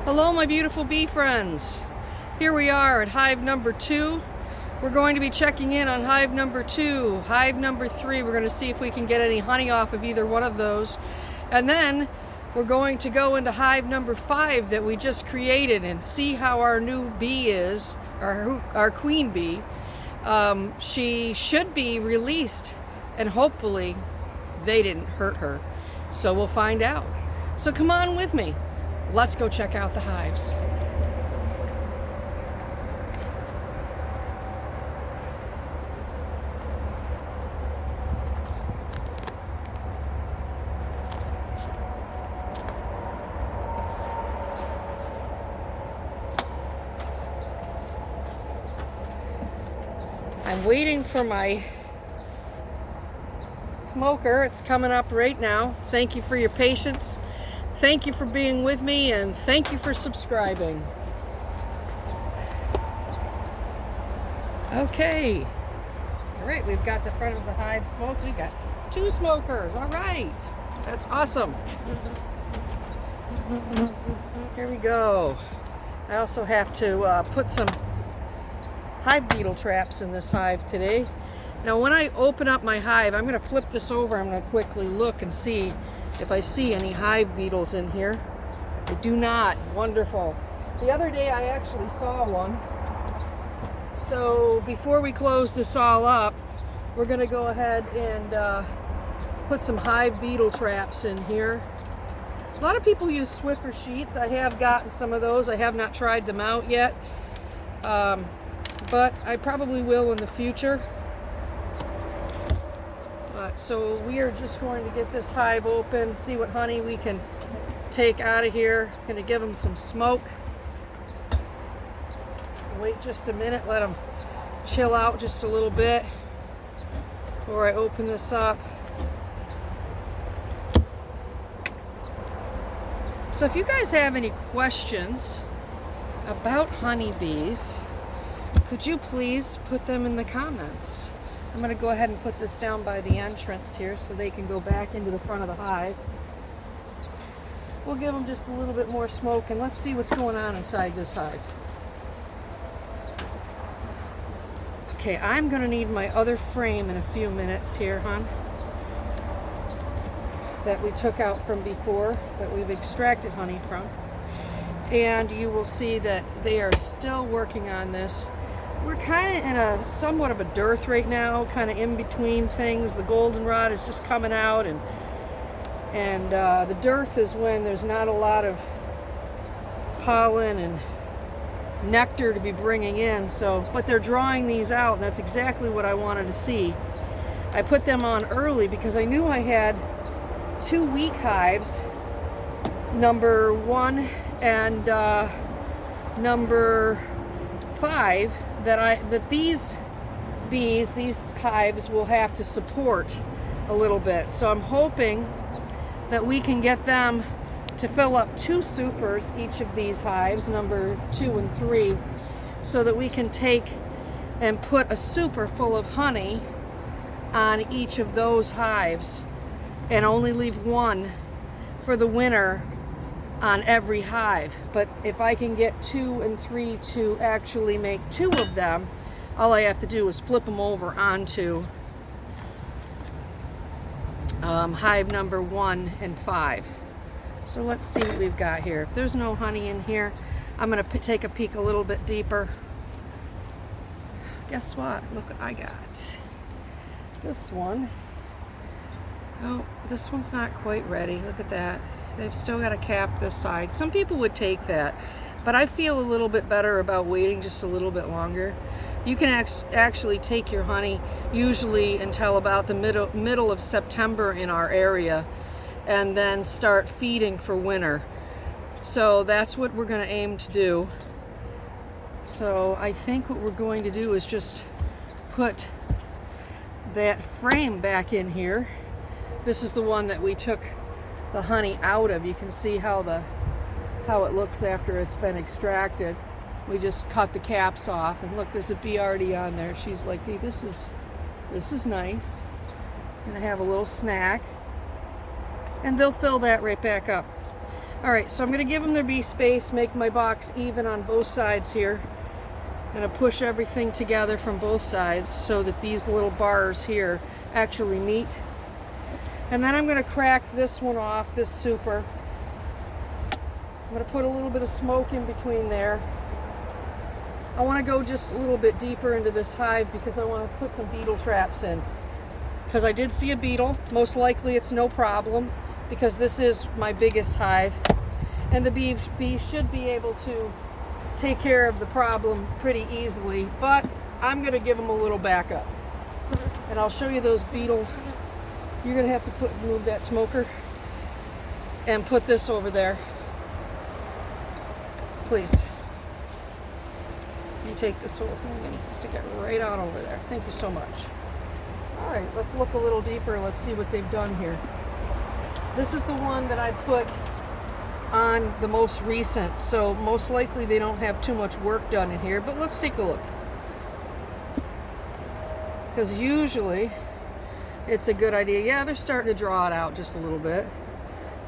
Hello my beautiful bee friends. Here we are at hive number 2. We're going to be checking in on hive number 2. Hive number 3, we're going to see if we can get any honey off of either one of those. And then we're going to go into hive number 5 that we just created and see how our new bee is, our queen bee. She should be released and hopefully they didn't hurt her. So we'll find out. So come on with me. Let's go check out the hives. I'm waiting for my smoker. It's coming up right now. Thank you for your patience. Thank you for being with me, and thank you for subscribing. Okay. All right, we've got the front of the hive smoked. We got 2 smokers. All right. That's awesome. Here we go. I also have to put some hive beetle traps in this hive today. Now when I open up my hive, I'm going to flip this over. I'm going to quickly look and see if I see any hive beetles in here. I do not. Wonderful. The other day I actually saw one. So before we close this all up, we're going to go ahead and put some hive beetle traps in here. A lot of people use Swiffer sheets. I have gotten some of those. I have not tried them out yet. But I probably will in the future. So we are just going to get this hive open, see what honey we can take out of here. Going to give them some smoke. Wait just a minute, let them chill out just a little bit before I open this up. So if you guys have any questions about honeybees, could you please put them in the comments? I'm going to go ahead and put this down by the entrance here so they can go back into the front of the hive. We'll give them just a little bit more smoke and let's see what's going on inside this hive. Okay, I'm going to need my other frame in a few minutes here, hon, that we took out from before, that we've extracted honey from. And you will see that they are still working on this. We're kind of in a somewhat of a dearth right now, kind of in between things. The goldenrod is just coming out, and the dearth is when there's not a lot of pollen and nectar to be bringing in. So, but they're drawing these out, and that's exactly what I wanted to see. I put them on early because I knew I had 2 weak hives, number 1 and number 5. That these bees, these hives will have to support a little bit. So I'm hoping that we can get them to fill up 2 supers each of these hives, number 2 and 3, so that we can take and put a super full of honey on each of those hives and only leave 1 for the winter on every hive. But if I can get 2 and 3 to actually make 2 of them, all I have to do is flip them over onto hive number 1 and 5. So let's see what we've got here. If there's no honey in here, I'm going to take a peek a little bit deeper. Guess what? Look what I got. This one. Oh, this one's not quite ready. Look at that. They've still got to cap this side. Some people would take that, but I feel a little bit better about waiting just a little bit longer. You can actually take your honey usually until about the middle of September in our area, and then start feeding for winter. So that's what we're going to aim to do. So I think what we're going to do is just put that frame back in here. This is the one that we took the honey out of. You can see how it looks after it's been extracted. We just cut the caps off, and look, there's a bee already on there. She's like, hey, this is nice. And I have a little snack, and they'll fill that right back up. Alright, so I'm going to give them their bee space, make my box even on both sides here. I'm going to push everything together from both sides so that these little bars here actually meet. And then I'm going to crack this one off, this super. I'm going to put a little bit of smoke in between there. I want to go just a little bit deeper into this hive because I want to put some beetle traps in. Because I did see a beetle. Most likely it's no problem because this is my biggest hive. And the bees should be able to take care of the problem pretty easily. But I'm going to give them a little backup. And I'll show you those beetles. You're going to have to move that smoker and put this over there. Please. You take this whole thing and stick it right on over there. Thank you so much. All right, let's look a little deeper. Let's see what they've done here. This is the one that I put on the most recent, so most likely they don't have too much work done in here, but let's take a look. Because usually it's a good idea. Yeah, they're starting to draw it out just a little bit.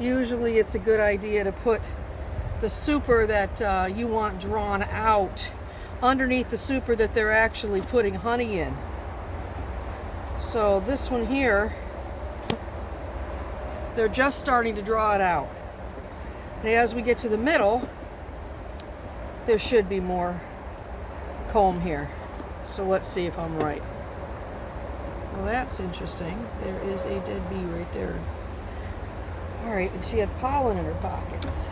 Usually it's a good idea to put the super that you want drawn out underneath the super that they're actually putting honey in. So this one here, they're just starting to draw it out. And as we get to the middle, there should be more comb here. So let's see if I'm right. Well, that's interesting. There is a dead bee right there. All right, and she had pollen in her pockets.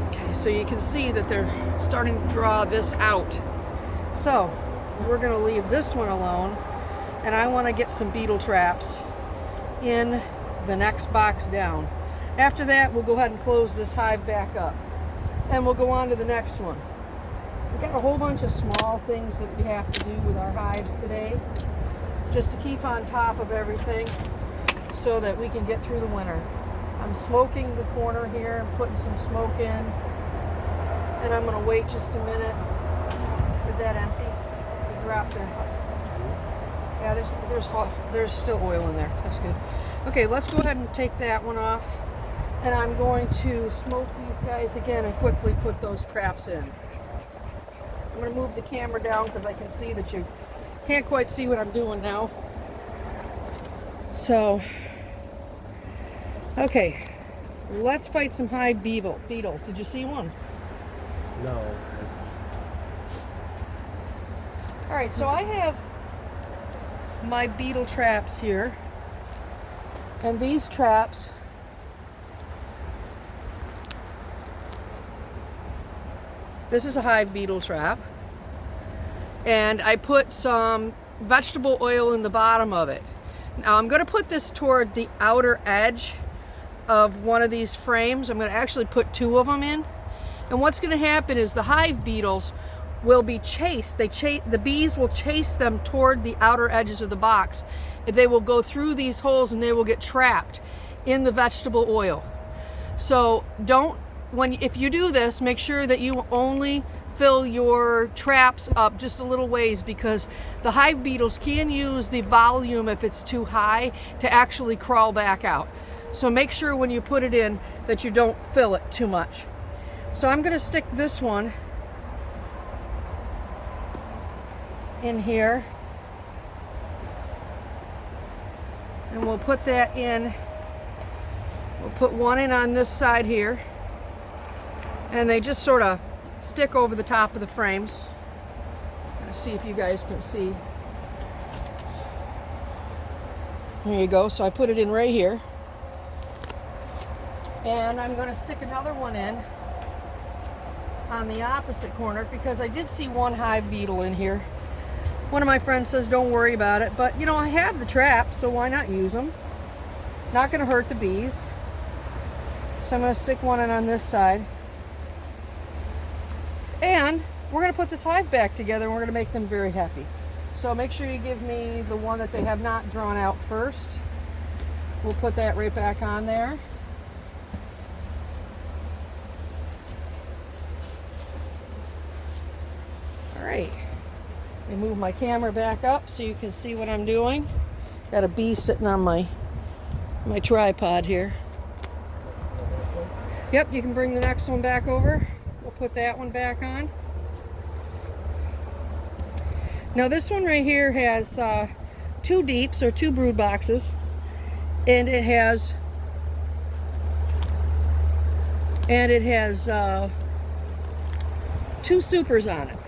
Okay, so you can see that they're starting to draw this out. So we're going to leave this one alone, and I want to get some beetle traps in the next box down. After that, we'll go ahead and close this hive back up, and we'll go on to the next one. We've got a whole bunch of small things that we have to do with our hives today, just to keep on top of everything so that we can get through the winter. I'm smoking the corner here and putting some smoke in, and I'm going to wait just a minute. Is that empty? It dropped there. Yeah, there's still oil in there. That's good. Okay, let's go ahead and take that one off, and I'm going to smoke these guys again and quickly put those traps in. I'm going to move the camera down because I can see that you can't quite see what I'm doing now. So, okay, let's fight some hive beetles. Did you see one? No. All right, so I have my beetle traps here, and these traps this is a hive beetle trap, and I put some vegetable oil in the bottom of it. Now I'm going to put this toward the outer edge of one of these frames. I'm going to actually put two of them in, and what's going to happen is the hive beetles will be chased. The bees will chase them toward the outer edges of the box. They will go through these holes and they will get trapped in the vegetable oil. So if you do this, make sure that you only fill your traps up just a little ways, because the hive beetles can use the volume if it's too high to actually crawl back out. So make sure when you put it in that you don't fill it too much. So I'm going to stick this one in here, and we'll put that in. We'll put one in on this side here, and they just sort of stick over the top of the frames. Let's see if you guys can see. There you go. So I put it in right here, and I'm going to stick another one in on the opposite corner because I did see one hive beetle in here. One of my friends says don't worry about it, but you know, I have the traps, so why not use them? Not going to hurt the bees. So I'm going to stick one in on this side, and we're going to put this hive back together, and we're going to make them very happy. So make sure you give me the one that they have not drawn out first. We'll put that right back on there. All right. Let me move my camera back up so you can see what I'm doing. Got a bee sitting on my tripod here. Yep, you can bring the next one back over. We'll put that one back on. Now this one right here has 2 deeps or 2 brood boxes, and it has 2 supers on it,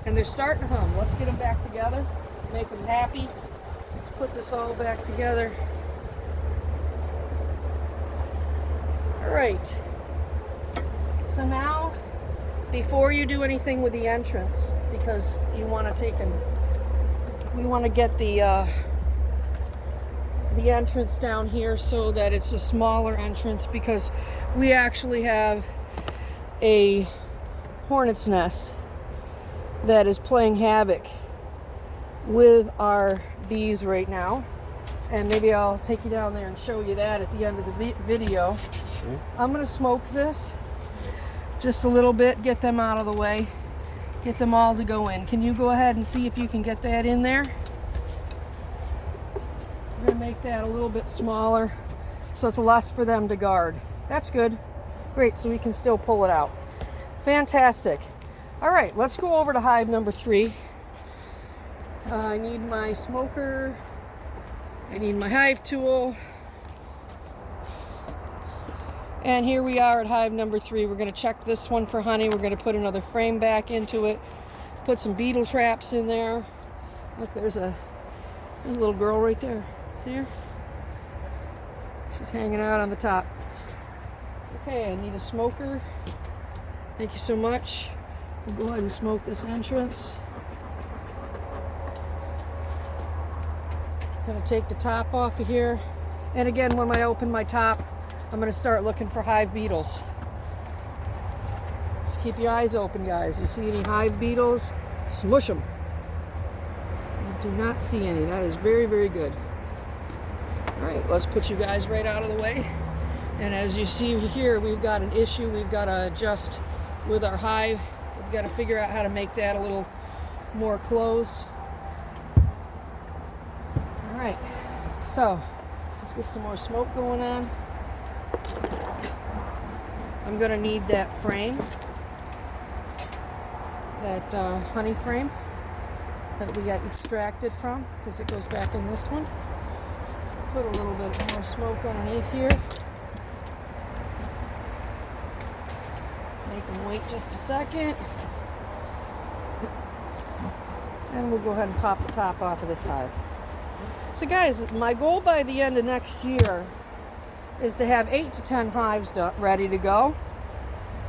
and they're starting to hum. Let's get them back together, make them happy. Let's put this all back together. All right. So now, before you do anything with the entrance, because you want to get the entrance down here so that it's a smaller entrance, because we actually have a hornet's nest that is playing havoc with our bees right now, and maybe I'll take you down there and show you that at the end of the video. I'm going to smoke this just a little bit, get them out of the way, get them all to go in. Can you go ahead and see if you can get that in there? I'm going to make that a little bit smaller so it's less for them to guard. That's good. Great, so we can still pull it out. Fantastic. All right, let's go over to hive number 3. I need my smoker. I need my hive tool. And here we are at hive number 3. We're going to check this one for honey. We're going to put another frame back into it. Put some beetle traps in there. Look, there's a little girl right there. See her? She's hanging out on the top. Okay, I need a smoker. Thank you so much. We'll go ahead and smoke this entrance. Going to take the top off of here. And again, when I open my top, I'm going to start looking for hive beetles. So keep your eyes open, guys. You see any hive beetles, smush them. I do not see any. That is very, very good. All right, let's put you guys right out of the way. And as you see here, we've got an issue we've got to adjust with our hive. We've got to figure out how to make that a little more closed. All right, so let's get some more smoke going on. I'm going to need that frame, that honey frame that we got extracted from, because it goes back in this one. Put a little bit more smoke underneath here. Make them wait just a second. And we'll go ahead and pop the top off of this hive. So guys, my goal by the end of next year is to have 8 to 10 hives ready to go.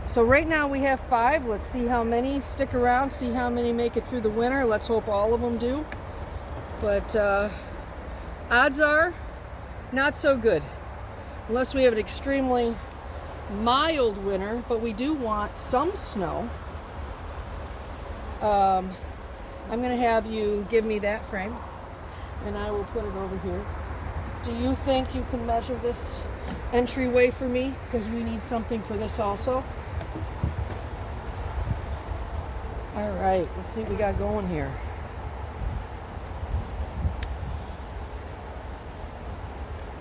So right now we have 5. Let's see how many stick around, see how many make it through the winter. Let's hope all of them do. But odds are not so good, unless we have an extremely mild winter, but we do want some snow. I'm going to have you give me that frame, and I will put it over here. Do you think you can measure this entryway for me? Because we need something for this also. All right, let's see what we got going here.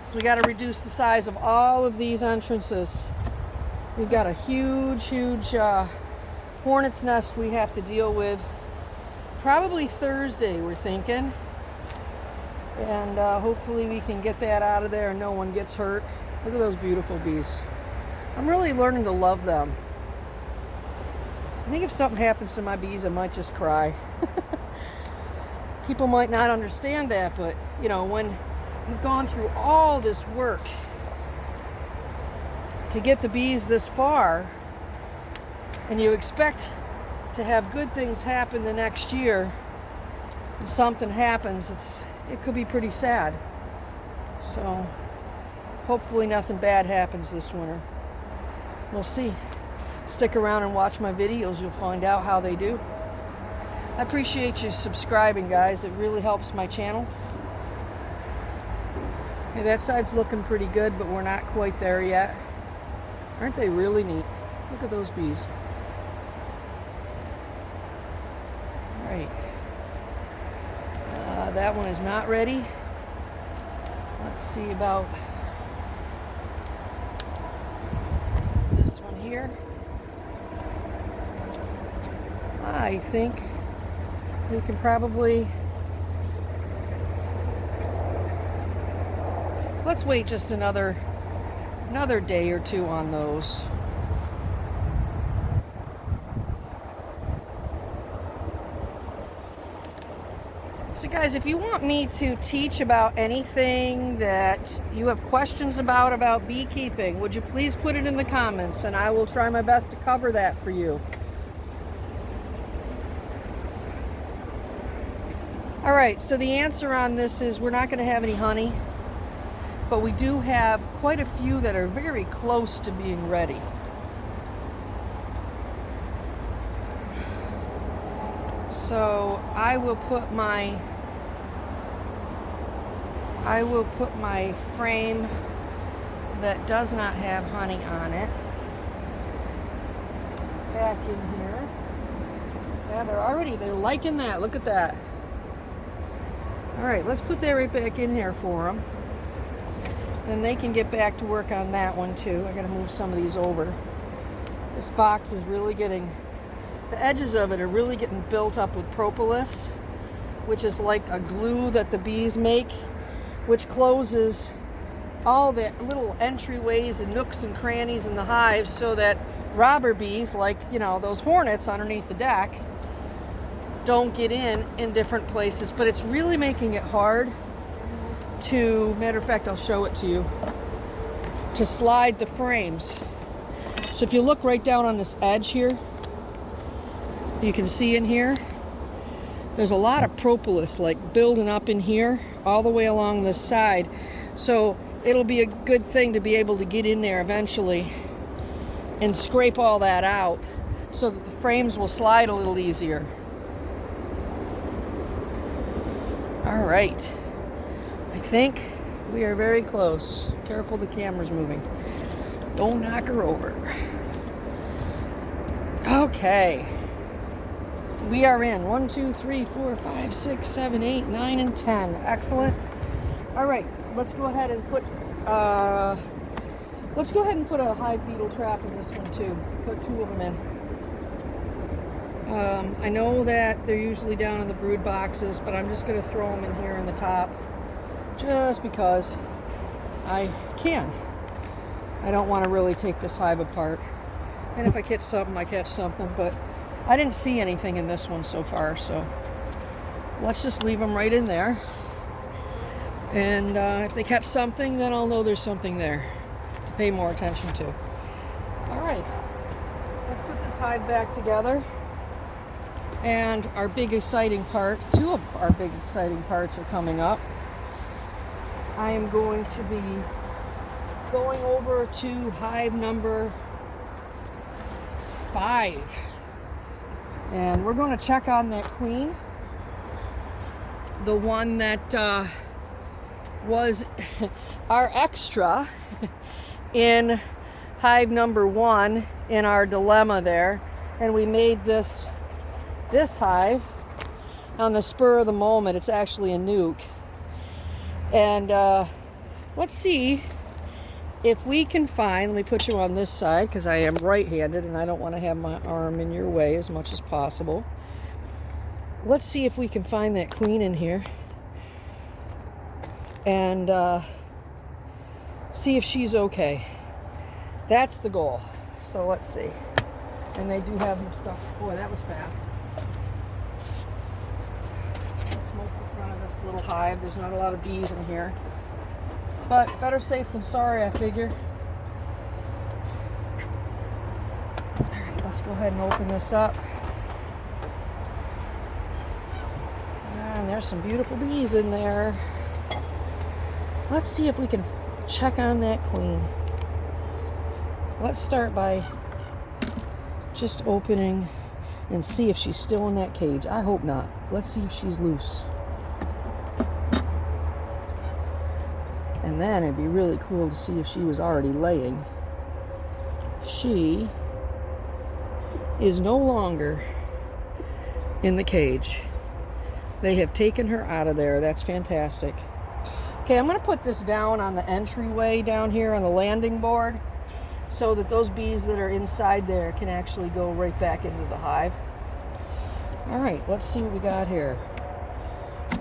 So we got to reduce the size of all of these entrances. We've got a huge, huge hornet's nest we have to deal with. Probably Thursday, we're thinking. And hopefully we can get that out of there and no one gets hurt. Look at those beautiful bees. I'm really learning to love them. I think if something happens to my bees, I might just cry. People might not understand that, but you know, when you've gone through all this work to get the bees this far, and you expect to have good things happen the next year, and something happens, it could be pretty sad. So hopefully nothing bad happens this winter. We'll see. Stick around and watch my videos. You'll find out how they do. I appreciate you subscribing, guys. It really helps my channel. Okay, that side's looking pretty good, but we're not quite there yet. Aren't they really neat? Look at those bees. All right. That one is not ready. Let's see about I think we can probably, let's wait just another day or two on those. So guys, if you want me to teach about anything that you have questions about beekeeping, would you please put it in the comments, and I will try my best to cover that for you. All right, so the answer on this is we're not going to have any honey, but we do have quite a few that are very close to being ready. So I will put my frame that does not have honey on it back in here. Yeah, they're liking that. Look at that. All right, let's put that right back in here for them. Then they can get back to work on that one too. I gotta move some of these over. This box is really getting, the edges of it are really getting built up with propolis, which is like a glue that the bees make, which closes all the little entryways and nooks and crannies in the hives so that robber bees, like, you know, those hornets underneath the deck, don't get in different places. But it's really making it hard to, matter of fact, I'll show it to you, to slide the frames. So if you look right down on this edge here, you can see in here, there's a lot of propolis like building up in here all the way along this side. So it'll be a good thing to be able to get in there eventually and scrape all that out so that the frames will slide a little easier. All right, I think we are very close. Careful, the camera's moving. Don't knock her over. Okay. We are in 1, 2, 3, 4, 5, 6, 7, 8, 9, and 10. Excellent. All right, let's go ahead and put a hive beetle trap in this one too. Put 2 of them in. I know that they're usually down in the brood boxes, but I'm just going to throw them in here in the top just because I can. I don't want to really take this hive apart. And if I catch something, I catch something, but I didn't see anything in this one so far, so let's just leave them right in there. And if they catch something, then I'll know there's something there to pay more attention to. All right, let's put this hive back together. And our big exciting part, 2 of our big exciting parts are coming up. I am going to be going over to hive number 5. And we're going to check on that queen. The one that was our extra in hive number 1 in our dilemma there. And we made this hive on the spur of the moment. It's actually a nuke. And let's see if we can find, let me put you on this side because I am right-handed and I don't want to have my arm in your way as much as possible. Let's see if we can find that queen in here and see if she's okay. That's the goal. So let's see. And they do have some stuff. Boy, that was fast. Smoke in front of this little hive. There's not a lot of bees in here. But better safe than sorry, I figure. All right, let's go ahead and open this up. And there's some beautiful bees in there. Let's see if we can check on that queen. Let's start by just opening and see if she's still in that cage. I hope not. Let's see if she's loose. And then it'd be really cool to see if she was already laying. She is no longer in the cage. They have taken her out of there. That's fantastic. Okay, I'm going to put this down on the entryway down here on the landing board so that those bees that are inside there can actually go right back into the hive. All right, let's see what we got here.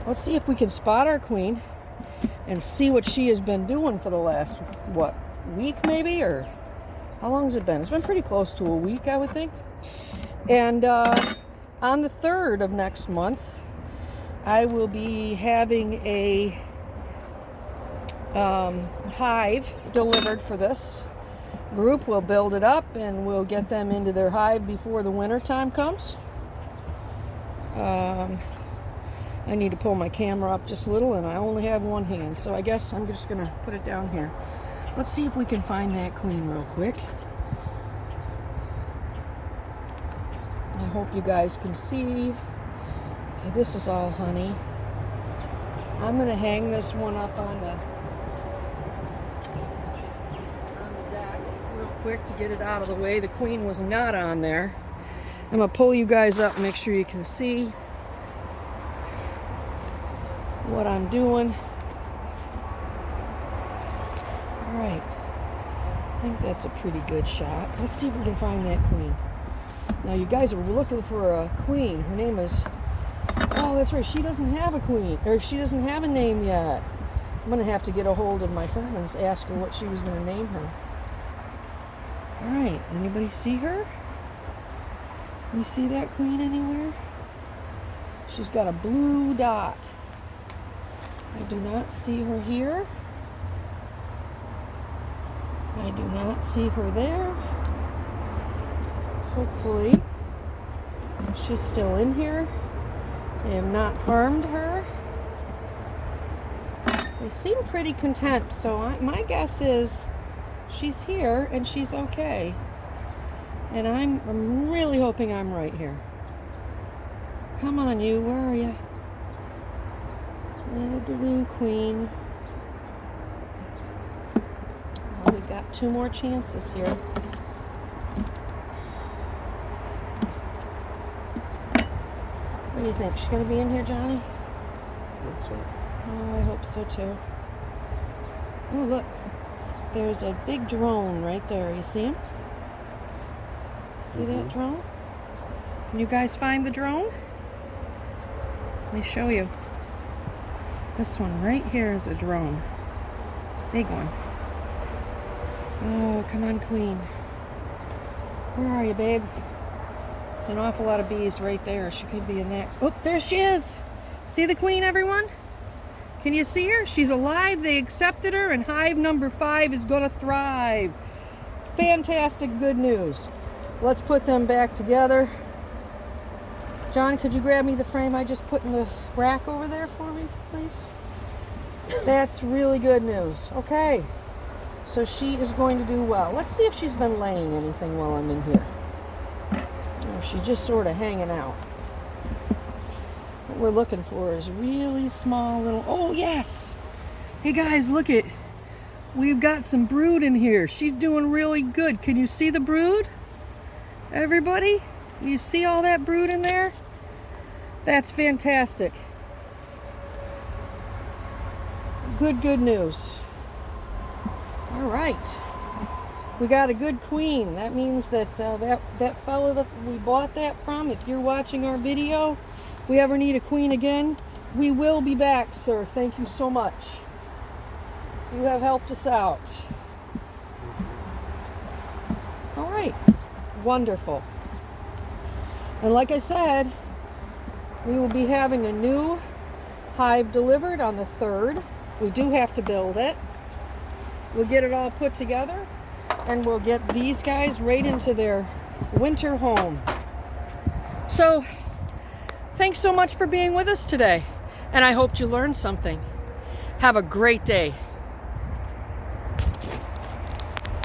Let's see if we can spot our queen and see what she has been doing for the last, what, week maybe? Or how long has it been? It's been pretty close to a week, I would think. And on the 3rd of next month, I will be having a hive delivered for this group. We'll build it up and we'll get them into their hive before the winter time comes. I need to pull my camera up just a little, and I only have one hand, so I guess I'm just gonna put it down here. Let's see if we can find that queen real quick. I hope you guys can see. Okay, this is all honey. I'm gonna hang this one up on the deck real quick to get it out of the way. The queen was not on there. I'm gonna pull you guys up and make sure you can see what I'm doing. All right, I think that's a pretty good shot. Let's see if we can find that queen. Now you guys are looking for a queen. Her name is, oh that's right, she doesn't have a queen, or she doesn't have a name yet. I'm gonna have to get a hold of my friend and ask her what she was gonna name her. All right, anybody see her? You see that queen anywhere? She's got a blue dot. I do not see her here. I do not see her there. Hopefully she's still in here. I have not harmed her. They seem pretty content, so my guess is she's here and she's okay. And I'm really hoping I'm right here. Come on, you, where are you? Little balloon queen. Oh, we've got 2 more chances here. What do you think? She's gonna be in here, Johnny? I hope so. Oh, I hope so too. Oh, look. There's a big drone right there. You see him? See that drone? Can you guys find the drone? Let me show you. This one right here is a drone. Big one. Oh, come on, queen. Where are you, babe? There's an awful lot of bees right there. She could be in that. Oh, there she is. See the queen, everyone? Can you see her? She's alive. They accepted her, and hive number 5 is going to thrive. Fantastic good news. Let's put them back together. John, could you grab me the frame I just put in the rack over there for me, please? That's really good news. Okay, so she is going to do well. Let's see if she's been laying anything while I'm in here. Oh, she's just sort of hanging out. What we're looking for is really small little, oh yes! Hey guys, look it. We've got some brood in here. She's doing really good. Can you see the brood? Everybody? You see all that brood in there? That's fantastic. Good news. All right. We got a good queen. That means that that fellow that we bought that from, if you're watching our video, if we ever need a queen again, we will be back, sir. Thank you so much. You have helped us out. All right. Wonderful. And like I said, we will be having a new hive delivered on the 3rd. We do have to build it. We'll get it all put together and we'll get these guys right into their winter home. So, thanks so much for being with us today, and I hope you learned something. Have a great day.